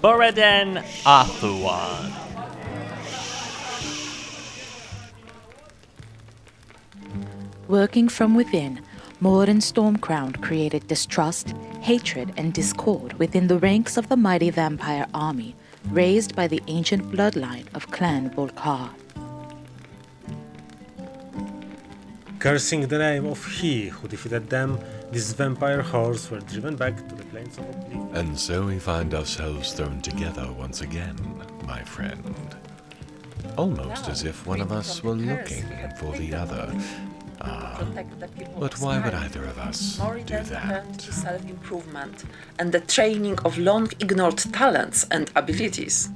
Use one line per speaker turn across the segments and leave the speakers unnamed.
Moriden Athluan.
Working from within, Moriden Stormcrown created distrust, hatred, and discord within the ranks of the mighty vampire army raised by the ancient bloodline of Clan Volkar.
Cursing the name of he who defeated them, these vampire hordes were driven back to the plains of oblivion.
And so we find ourselves thrown together once again, my friend. Almost as if one of us were looking for the other. But why would either of us do that?
To self-improvement and the training of long-ignored talents and abilities.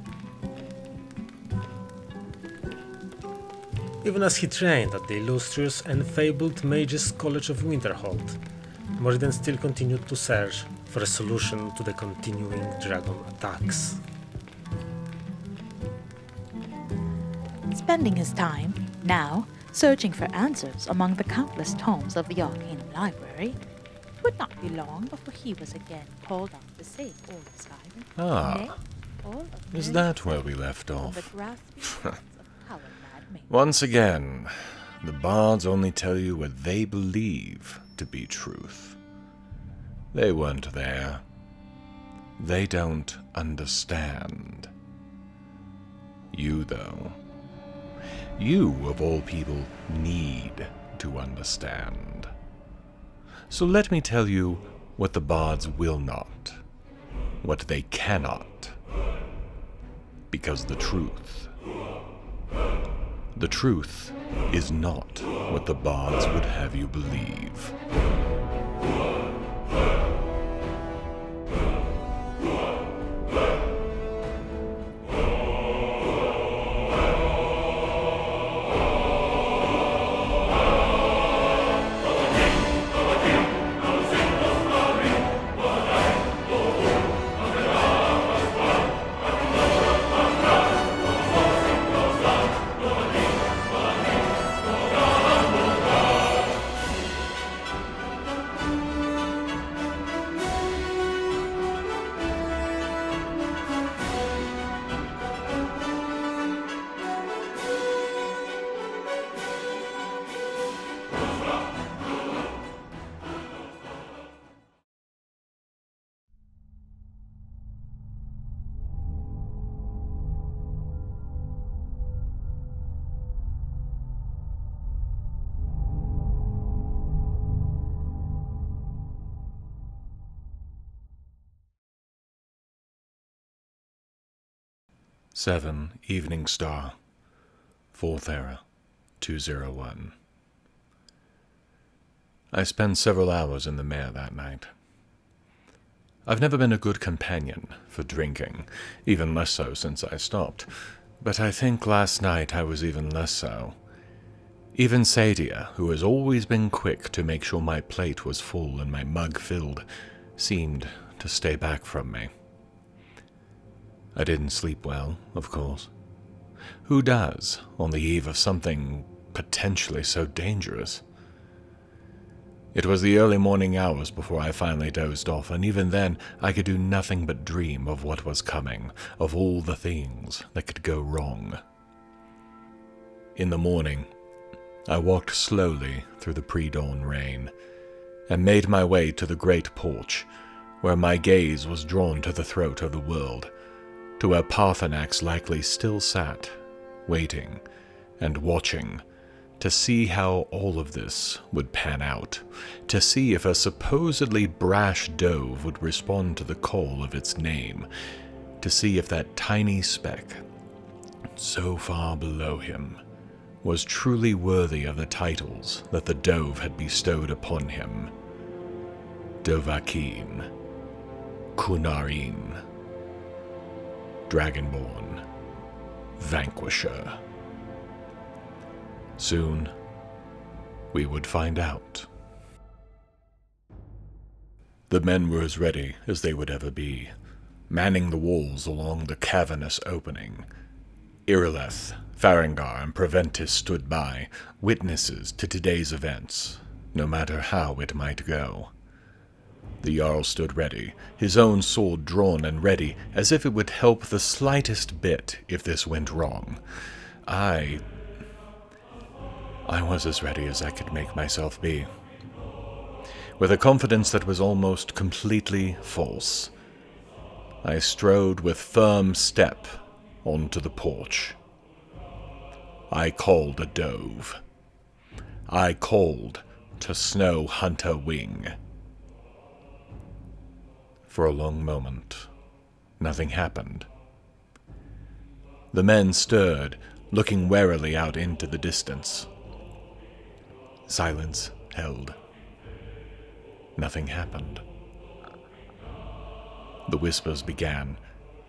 Even as he trained at the illustrious and fabled Mages' College of Winterhold, Moriden still continued to search for a solution to the continuing dragon attacks.
Spending his time, now, searching for answers among the countless tomes of the Arcanum Library, it would not be long before he was again called on to save all of Skyrim. Nay, all of
Is
the
that where we left
the
off?
grasping hands of power-mad maidens.
Once again, the bards only tell you what they believe to be truth. They weren't there. They don't understand. You, though. You, of all people, need to understand. So let me tell you what the bards will not, what they cannot. Because the truth is not what the bards would have you believe. Seven Evening Star, 4th Era, 201. I spent several hours in the mare that night. I've never been a good companion for drinking, even less so since I stopped, but I think last night I was even less so. Even Sadia, who has always been quick to make sure my plate was full and my mug filled, seemed to stay back from me. I didn't sleep well, of course. Who does, on the eve of something potentially so dangerous? It was the early morning hours before I finally dozed off, and even then I could do nothing but dream of what was coming, of all the things that could go wrong. In the morning, I walked slowly through the pre-dawn rain, and made my way to the great porch, where my gaze was drawn to the throat of the world, to where Parthenax likely still sat, waiting and watching, to see how all of this would pan out, to see if a supposedly brash dove would respond to the call of its name, to see if that tiny speck, so far below him, was truly worthy of the titles that the dove had bestowed upon him. Dovahkiin, Kunarin, Dragonborn, Vanquisher. Soon, we would find out. The men were as ready as they would ever be, manning the walls along the cavernous opening. Irileth, Farengar, and Proventus stood by, witnesses to today's events, no matter how it might go. The Jarl stood ready, his own sword drawn and ready, as if it would help the slightest bit if this went wrong. I was as ready as I could make myself be. With a confidence that was almost completely false, I strode with firm step onto the porch. I called a dove. I called to Snow Hunter Wing. For a long moment, nothing happened. The men stirred, looking warily out into the distance. Silence held. Nothing happened. The whispers began,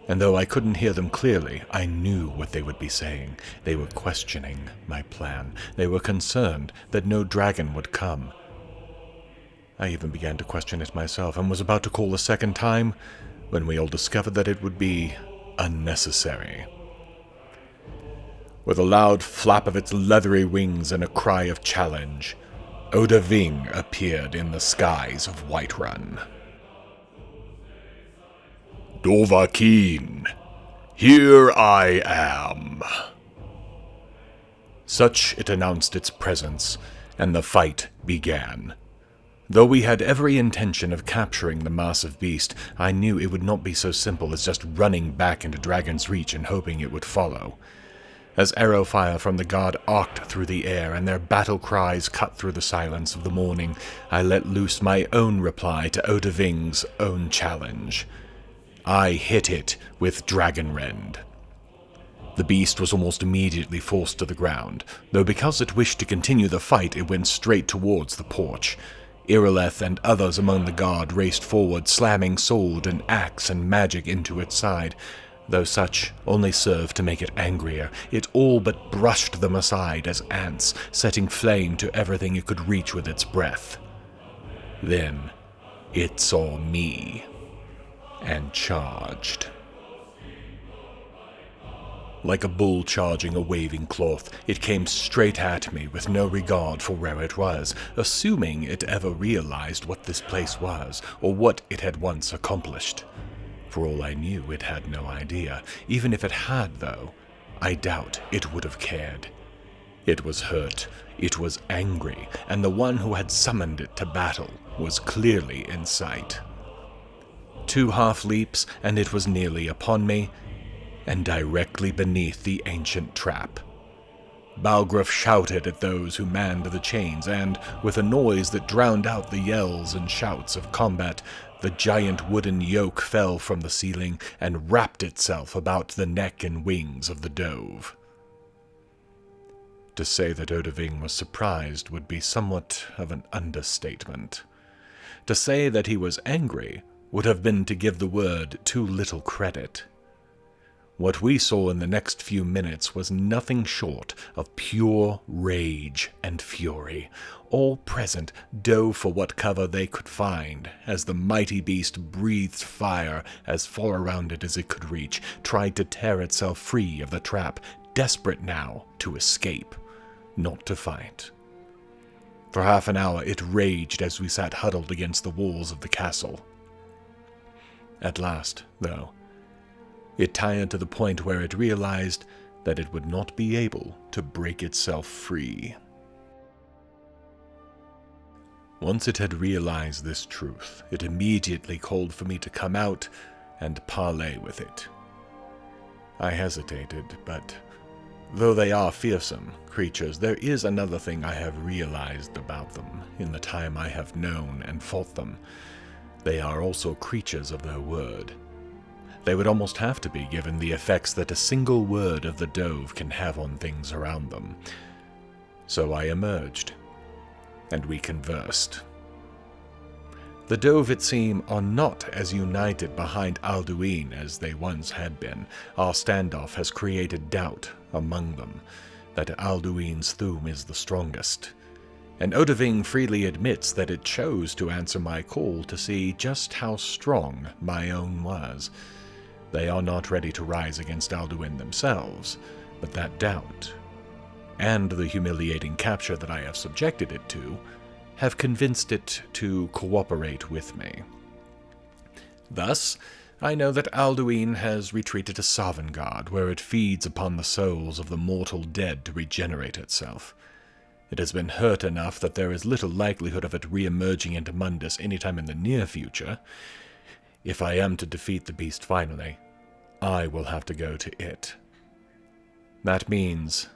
and though I couldn't hear them clearly, I knew what they would be saying. They were questioning my plan. They were concerned that no dragon would come. I even began to question it myself, and was about to call a second time when we all discovered that it would be unnecessary. With a loud flap of its leathery wings and a cry of challenge, Odahviing appeared in the skies of Whiterun. "Dovahkiin, here I am." Such it announced its presence, and the fight began. Though we had every intention of capturing the massive beast, I knew it would not be so simple as just running back into Dragon's Reach and hoping it would follow. As arrow fire from the guard arced through the air and their battle cries cut through the silence of the morning, I let loose my own reply to Odahviing's own challenge. I hit it with Dragonrend. The beast was almost immediately forced to the ground, though because it wished to continue the fight, it went straight towards the porch. Irileth and others among the guard raced forward, slamming sword and axe and magic into its side. Though such only served to make it angrier, it all but brushed them aside as ants, setting flame to everything it could reach with its breath. Then it saw me, and charged. Like a bull charging a waving cloth, it came straight at me with no regard for where it was, assuming it ever realized what this place was, or what it had once accomplished. For all I knew, it had no idea. Even if it had, though, I doubt it would have cared. It was hurt, it was angry, and the one who had summoned it to battle was clearly in sight. 2 half leaps, and it was nearly upon me, and directly beneath the ancient trap. Balgruuf shouted at those who manned the chains, and, with a noise that drowned out the yells and shouts of combat, the giant wooden yoke fell from the ceiling and wrapped itself about the neck and wings of the dove. To say that Odahviing was surprised would be somewhat of an understatement. To say that he was angry would have been to give the word too little credit. What we saw in the next few minutes was nothing short of pure rage and fury. All present dove for what cover they could find, as the mighty beast breathed fire as far around it as it could reach, tried to tear itself free of the trap, desperate now to escape, not to fight. For half an hour it raged as we sat huddled against the walls of the castle. At last, though, it tired to the point where it realized that it would not be able to break itself free. Once it had realized this truth, it immediately called for me to come out and parley with it. I hesitated, but though they are fearsome creatures, there is another thing I have realized about them in the time I have known and fought them. They are also creatures of their word. They would almost have to be, given the effects that a single word of the dove can have on things around them. So I emerged, and we conversed. The dove, it seemed, are not as united behind Alduin as they once had been. Our standoff has created doubt among them that Alduin's Thu'um is the strongest. And Odahviing freely admits that it chose to answer my call to see just how strong my own was. They are not ready to rise against Alduin themselves, but that doubt, and the humiliating capture that I have subjected it to, have convinced it to cooperate with me. Thus, I know that Alduin has retreated to Sovngarde, where it feeds upon the souls of the mortal dead to regenerate itself. It has been hurt enough that there is little likelihood of it re-emerging into Mundus anytime in the near future. If I am to defeat the beast finally, I will have to go to it. That means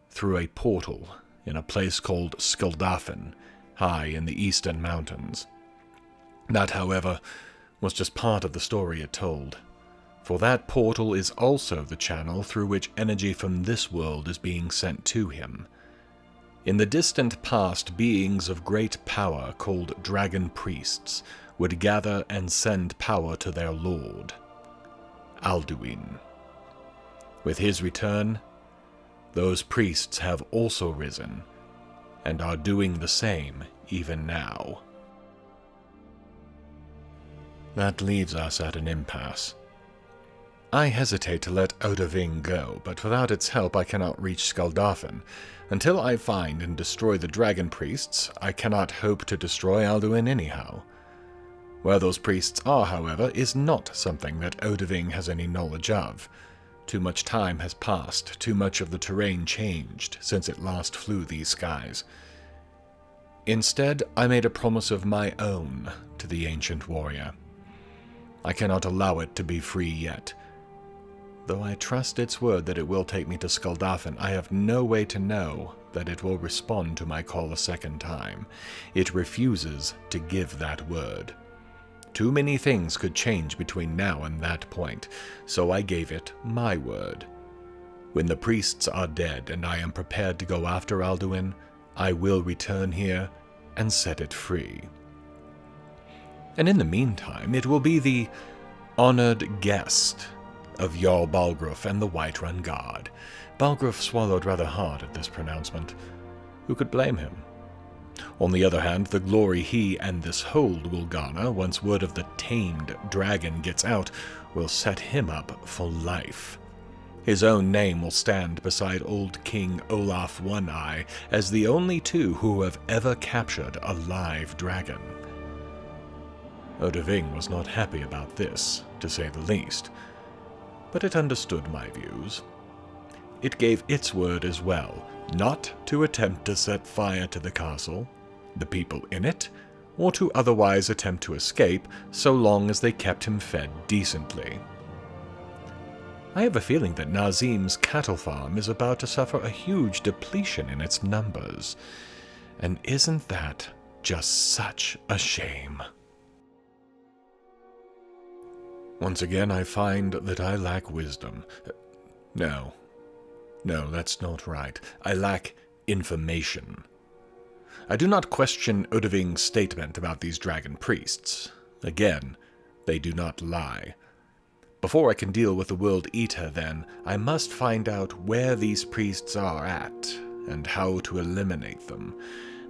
through a portal in a place called Skuldafn, high in the eastern mountains. That, however, was just part of the story it told, for that portal is also the channel through which energy from this world is being sent to him. In the distant past, beings of great power called dragon priests would gather and send power to their lord, Alduin. With his return, those priests have also risen, and are doing the same even now. That leaves us at an impasse. I hesitate to let Odahviing go, but without its help I cannot reach Skuldafn. Until I find and destroy the dragon priests, I cannot hope to destroy Alduin anyhow. Where those priests are, however, is not something that Odahviing has any knowledge of. Too much time has passed, too much of the terrain changed since it last flew these skies. Instead, I made a promise of my own to the ancient warrior. I cannot allow it to be free yet. Though I trust its word that it will take me to Skuldafn, I have no way to know that it will respond to my call a second time. It refuses to give that word. Too many things could change between now and that point, so I gave it my word. When the priests are dead and I am prepared to go after Alduin, I will return here and set it free. And in the meantime, it will be the honored guest of Jarl Balgruuf and the Whiterun Guard. Balgruuf swallowed rather hard at this pronouncement. Who could blame him? On the other hand, the glory he and this hold will garner once word of the tamed dragon gets out will set him up for life. His own name will stand beside old King Olaf One-Eye as the only two who have ever captured a live dragon. Odahviing was not happy about this, to say the least, but it understood my views. It gave its word as well, not to attempt to set fire to the castle, the people in it, or to otherwise attempt to escape so long as they kept him fed decently. I have a feeling that Nazim's cattle farm is about to suffer a huge depletion in its numbers, and isn't that just such a shame? Once again, I find that I lack wisdom. No, that's not right. I lack information. I do not question Odahviing's statement about these dragon priests. Again, they do not lie. Before I can deal with the World Eater, then, I must find out where these priests are at, and how to eliminate them.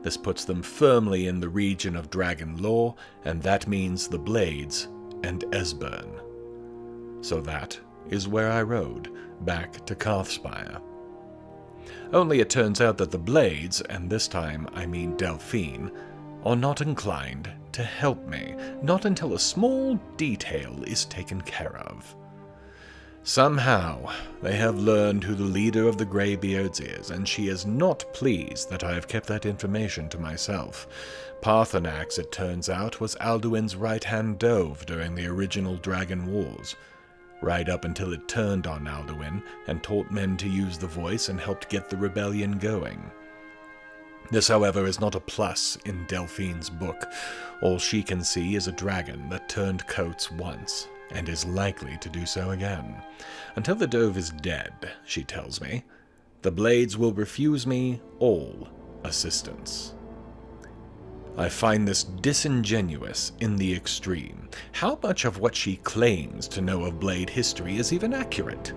This puts them firmly in the region of dragon law, and that means the Blades and Esbern. So that is where I rode, back to Karthspire. Only it turns out that the Blades, and this time I mean Delphine, are not inclined to help me, not until a small detail is taken care of. Somehow, they have learned who the leader of the Greybeards is, and she is not pleased that I have kept that information to myself. Paarthurnax, it turns out, was Alduin's right-hand dove during the original Dragon Wars, right up until it turned on Alduin and taught men to use the voice and helped get the rebellion going. This, however, is not a plus in Delphine's book. All she can see is a dragon that turned coats once, and is likely to do so again. Until the dove is dead, she tells me, the Blades will refuse me all assistance. I find this disingenuous in the extreme. How much of what she claims to know of Blade history is even accurate?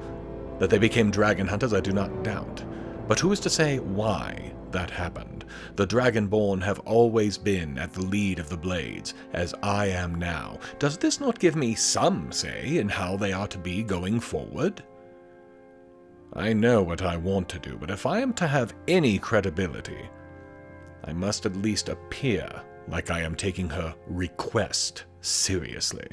That they became dragon hunters, I do not doubt. But who is to say why that happened? The Dragonborn have always been at the lead of the Blades, as I am now. Does this not give me some say in how they are to be going forward? I know what I want to do, but if I am to have any credibility, I must at least appear like I am taking her request seriously.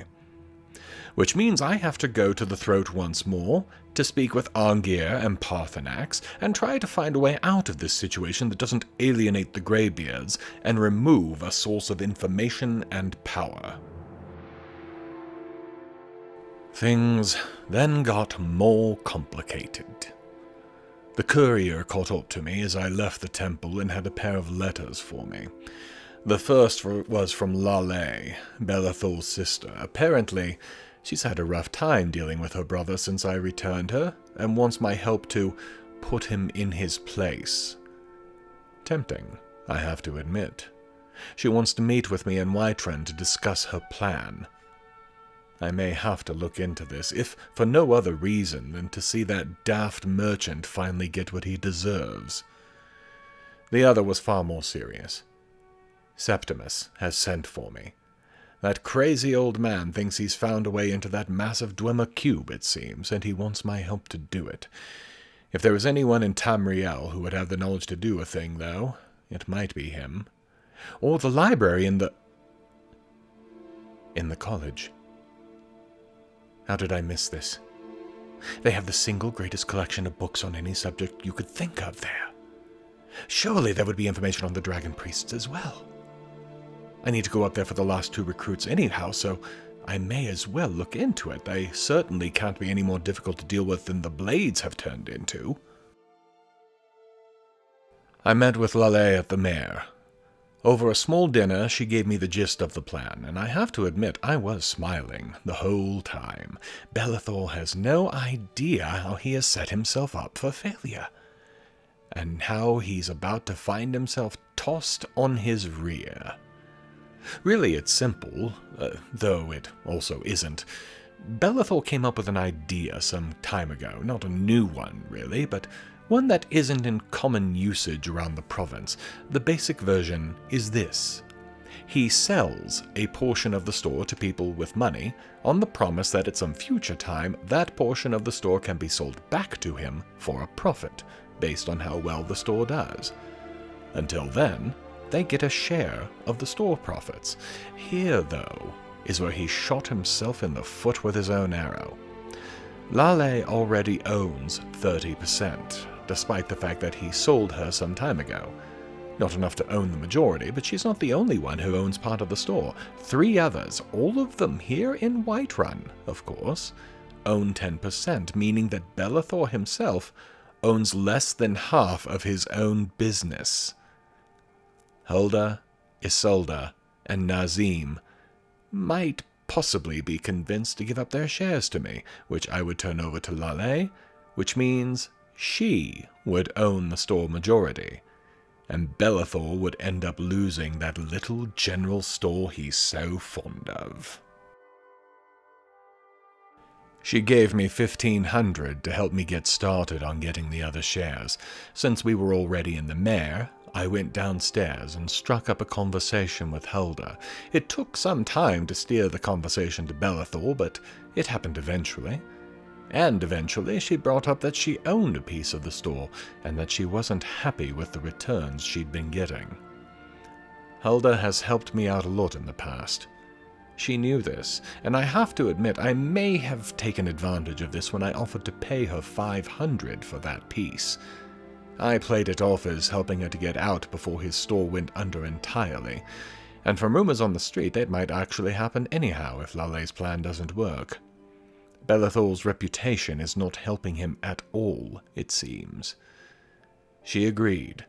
which means I have to go to the throat once more to speak with Argir and Parthenax and try to find a way out of this situation that doesn't alienate the Greybeards and remove a source of information and power. Things then got more complicated. The courier caught up to me as I left the temple and had a pair of letters for me. The first was from Lale, Belethor's sister. Apparently, she's had a rough time dealing with her brother since I returned her, and wants my help to put him in his place. Tempting, I have to admit. She wants to meet with me in Whiterun to discuss her plan. I may have to look into this, if for no other reason than to see that daft merchant finally get what he deserves. The other was far more serious. Septimus has sent for me. That crazy old man thinks he's found a way into that massive Dwemer cube, it seems, and he wants my help to do it. If there was anyone in Tamriel who would have the knowledge to do a thing, though, it might be him. Or the library in the college. How did I miss this? They have the single greatest collection of books on any subject you could think of there. Surely there would be information on the dragon priests as well. I need to go up there for the last 2 recruits anyhow, so I may as well look into it. They certainly can't be any more difficult to deal with than the Blades have turned into. I met with Lale at the Mare. Over a small dinner, she gave me the gist of the plan, and I have to admit I was smiling the whole time. Belethor has no idea how he has set himself up for failure, and how he's about to find himself tossed on his rear. Really, it's simple, though it also isn't. Belethor came up with an idea some time ago, not a new one, really, but one that isn't in common usage around the province. The basic version is this. He sells a portion of the store to people with money, on the promise that at some future time, that portion of the store can be sold back to him for a profit, based on how well the store does. Until then, they get a share of the store profits. Here, though, is where he shot himself in the foot with his own arrow. Lale already owns 30%, despite the fact that he sold her some time ago. Not enough to own the majority, but she's not the only one who owns part of the store. 3 others, all of them here in Whiterun, of course, own 10%, meaning that Belethor himself owns less than half of his own business. Hulda, Isolde, and Nazim might possibly be convinced to give up their shares to me, which I would turn over to Lale, which means she would own the store majority, and Belethor would end up losing that little general store he's so fond of. She gave me 1,500 to help me get started on getting the other shares. Since we were already in the Mare, I went downstairs and struck up a conversation with Hulda. It took some time to steer the conversation to Belethor, but it happened eventually. And eventually she brought up that she owned a piece of the store, and that she wasn't happy with the returns she'd been getting. Hulda has helped me out a lot in the past. She knew this, and I have to admit I may have taken advantage of this when I offered to pay her 500 for that piece. I played it off as helping her to get out before his store went under entirely, and from rumors on the street it might actually happen anyhow if Lale's plan doesn't work. Belethor's reputation is not helping him at all, it seems. She agreed,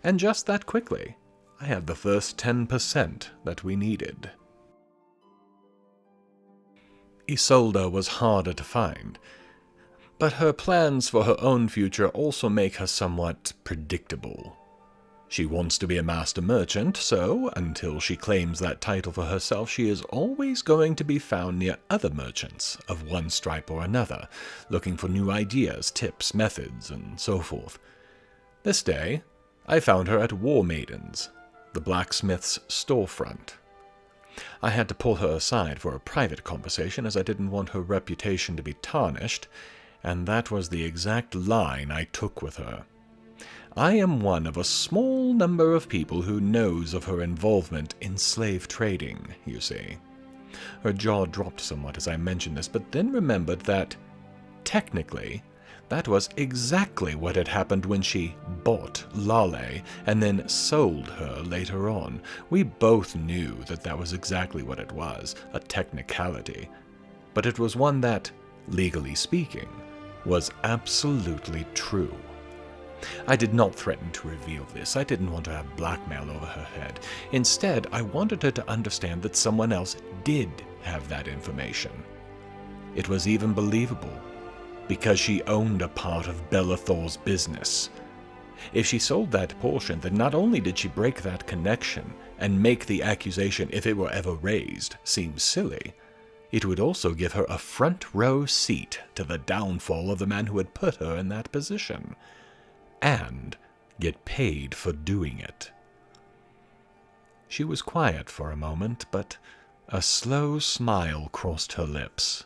and just that quickly, I had the first 10% that we needed. Isolde was harder to find, but her plans for her own future also make her somewhat predictable. She wants to be a master merchant, so, until she claims that title for herself, she is always going to be found near other merchants of one stripe or another, looking for new ideas, tips, methods, and so forth. This day, I found her at War Maiden's, the blacksmith's storefront. I had to pull her aside for a private conversation as I didn't want her reputation to be tarnished, and that was the exact line I took with her. I am one of a small number of people who knows of her involvement in slave trading, you see. Her jaw dropped somewhat as I mentioned this, but then remembered that, technically, that was exactly what had happened when she bought Lale and then sold her later on. We both knew that that was exactly what it was, a technicality. But it was one that, legally speaking, was absolutely true. I did not threaten to reveal this. I didn't want to have blackmail over her head. Instead, I wanted her to understand that someone else did have that information. It was even believable, because she owned a part of Belethor's business. If she sold that portion, then not only did she break that connection and make the accusation, if it were ever raised, seem silly, it would also give her a front-row seat to the downfall of the man who had put her in that position, and get paid for doing it. She was quiet for a moment, but a slow smile crossed her lips.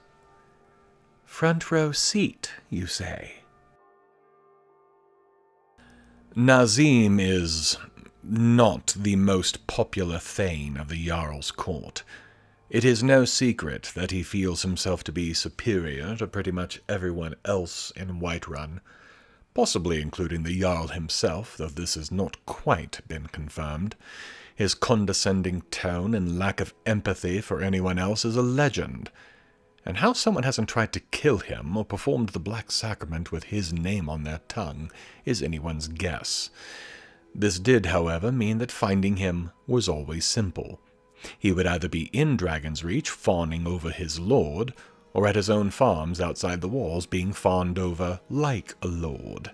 Front row seat, you say? Nazim is not the most popular thane of the Jarl's court. It is no secret that he feels himself to be superior to pretty much everyone else in Whiterun, possibly including the Jarl himself, though this has not quite been confirmed. His condescending tone and lack of empathy for anyone else is a legend, and how someone hasn't tried to kill him or performed the Black Sacrament with his name on their tongue is anyone's guess. This did, however, mean that finding him was always simple. He would either be in Dragon's Reach fawning over his lord, or at his own farms outside the walls being fawned over like a lord.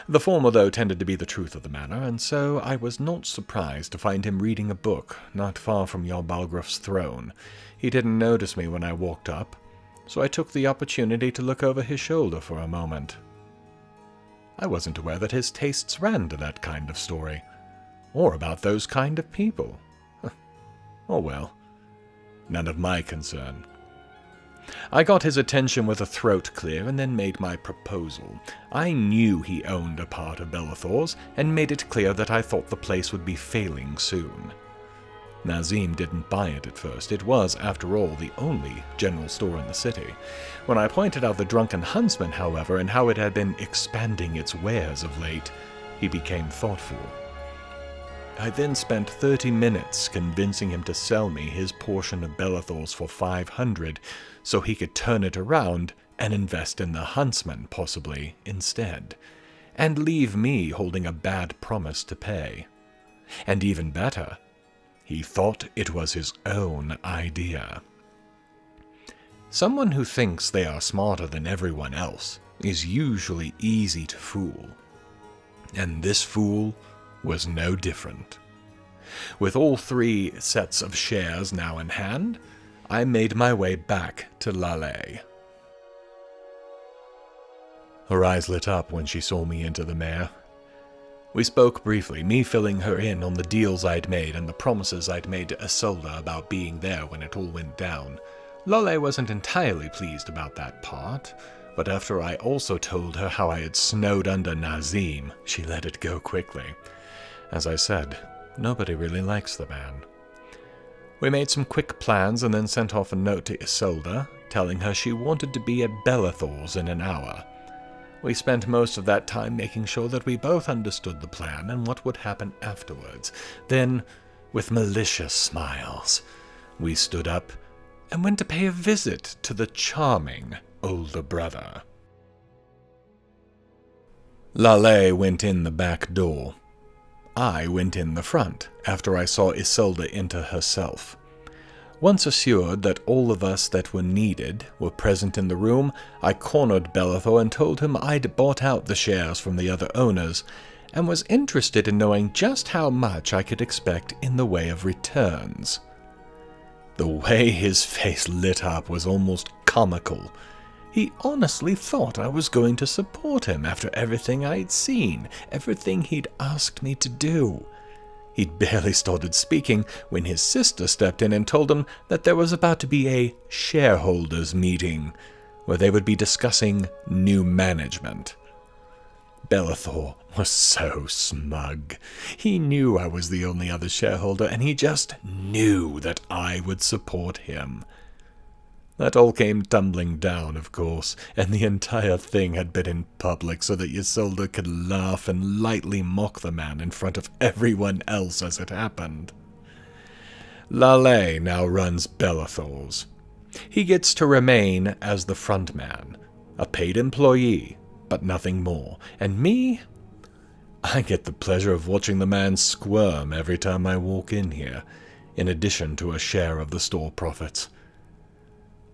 The former, though, tended to be the truth of the matter, and so I was not surprised to find him reading a book not far from Jarl Balgruuf's throne. He didn't notice me when I walked up, so I took the opportunity to look over his shoulder for a moment. I wasn't aware that his tastes ran to that kind of story, or about those kind of people. Oh well, none of my concern. I got his attention with a throat clear and then made my proposal. I knew he owned a part of Belethor's and made it clear that I thought the place would be failing soon. Nazim didn't buy it at first. It was, after all, the only general store in the city. When I pointed out the Drunken Huntsman, however, and how it had been expanding its wares of late, he became thoughtful. I then spent 30 minutes convincing him to sell me his portion of Belethor's for 500, so he could turn it around and invest in the Huntsman, possibly, instead, and leave me holding a bad promise to pay. And even better, he thought it was his own idea. Someone who thinks they are smarter than everyone else is usually easy to fool. And this fool was no different. With all 3 sets of shares now in hand, I made my way back to Lale. Her eyes lit up when she saw me enter the mare. We spoke briefly, me filling her in on the deals I'd made and the promises I'd made to Isolde about being there when it all went down. Lale wasn't entirely pleased about that part, but after I also told her how I had snowed under Nazim, she let it go quickly. As I said, nobody really likes the man. We made some quick plans and then sent off a note to Isolde, telling her she wanted to be at Belethor's in an hour. We spent most of that time making sure that we both understood the plan and what would happen afterwards. Then, with malicious smiles, we stood up and went to pay a visit to the charming older brother. Lale went in the back door. I went in the front after I saw Isolde enter herself. Once assured that all of us that were needed were present in the room, I cornered Belethor and told him I'd bought out the shares from the other owners, and was interested in knowing just how much I could expect in the way of returns. The way his face lit up was almost comical. He honestly thought I was going to support him after everything I'd seen, everything he'd asked me to do. He'd barely started speaking when his sister stepped in and told him that there was about to be a shareholders' meeting, where they would be discussing new management. Belethor was so smug. He knew I was the only other shareholder, and he just knew that I would support him. That all came tumbling down, of course, and the entire thing had been in public so that Isolde could laugh and lightly mock the man in front of everyone else as it happened. Lale now runs Belethor's. He gets to remain as the front man, a paid employee, but nothing more. And me? I get the pleasure of watching the man squirm every time I walk in here, in addition to a share of the store profits.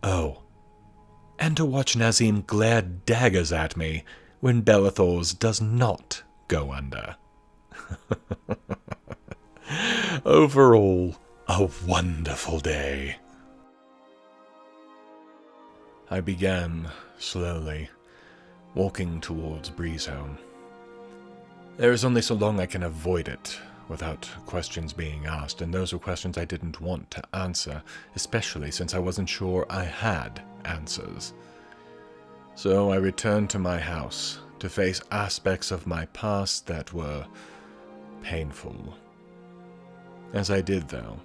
Oh, and to watch Nazim glare daggers at me when Belethor's does not go under. Overall, a wonderful day. I began, slowly, walking towards Breezehome. There is only so long I can avoid it without questions being asked, and those were questions I didn't want to answer, especially since I wasn't sure I had answers. So I returned to my house to face aspects of my past that were painful. As I did, though,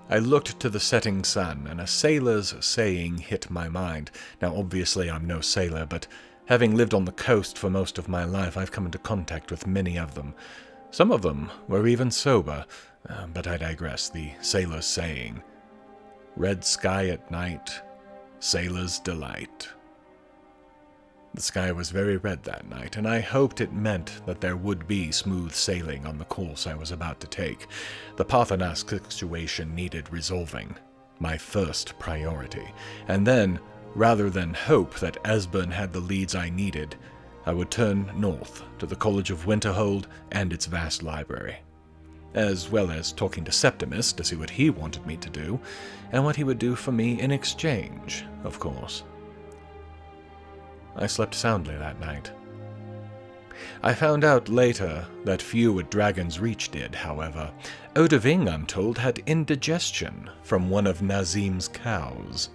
I looked to the setting sun, and a sailor's saying hit my mind. Now, obviously, I'm no sailor, but having lived on the coast for most of my life, I've come into contact with many of them. Some of them were even sober, but I digress. The sailor's saying, "Red sky at night, sailor's delight." The sky was very red that night, and I hoped it meant that there would be smooth sailing on the course I was about to take. The Parthenas situation needed resolving, my first priority, and then, rather than hope that Esbern had the leads I needed, I would turn north to the College of Winterhold and its vast library, as well as talking to Septimus to see what he wanted me to do, and what he would do for me in exchange, of course. I slept soundly that night. I found out later that few at Dragon's Reach did, however. Odaving, I'm told, had indigestion from one of Nazim's cows.